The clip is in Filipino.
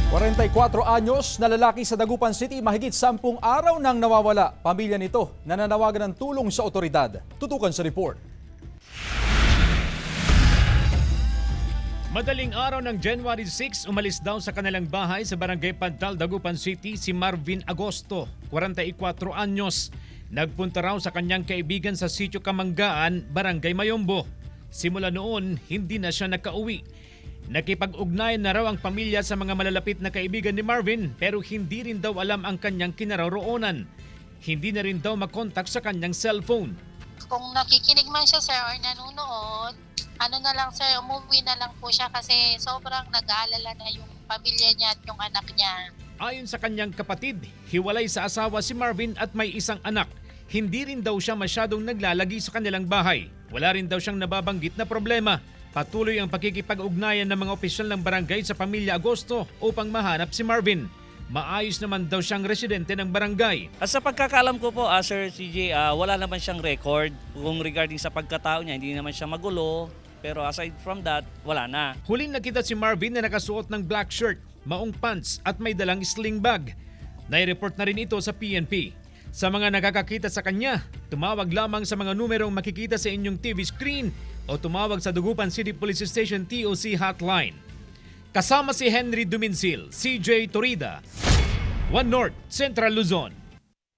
44 anyos na lalaki sa Dagupan City mahigit 10 araw nang nawawala. Pamilya nito nananawagan ng tulong sa otoridad. Tutukan sa report. Madaling araw ng January 6, umalis daw sa kanilang bahay sa Barangay Pantal, Dagupan City si Marvin Agosto, 44 anyos. Nagpunta raw sa kanyang kaibigan sa Sitio Kamanggaan, Barangay Mayombo. Simula noon, hindi na siya nakauwi. Nakipag-ugnayan na raw ang pamilya sa mga malalapit na kaibigan ni Marvin pero hindi rin daw alam ang kanyang kinaroroonan. Hindi na rin daw makontak sa kanyang cellphone. Kung nakikinig man siya, sir, or nanonood, ano na lang, sir, umuwi na lang po siya kasi sobrang nag-aalala na yung pamilya niya at yung anak niya. Ayon sa kanyang kapatid, hiwalay sa asawa si Marvin at may isang anak. Hindi rin daw siya masyadong naglalagi sa kanilang bahay. Wala rin daw siyang nababanggit na problema. Patuloy ang pakikipag-ugnayan ng mga opisyal ng barangay sa pamilya Agosto upang mahanap si Marvin. Maayos naman daw siyang residente ng barangay. Sa pagkakalam ko po, Sir CJ, wala naman siyang record kung regarding sa pagkatao niya. Hindi naman siya magulo. Pero aside from that, wala na. Huling nakita si Marvin na nakasuot ng black shirt, maong pants at may dalang sling bag. Nai-report na rin ito sa PNP. Sa mga nakakakita sa kanya, tumawag lamang sa mga numerong makikita sa inyong TV screen o tumawag sa Dagupan City Police Station TOC hotline. Kasama si Henry Duminsil, CJ Torida, One North, Central Luzon.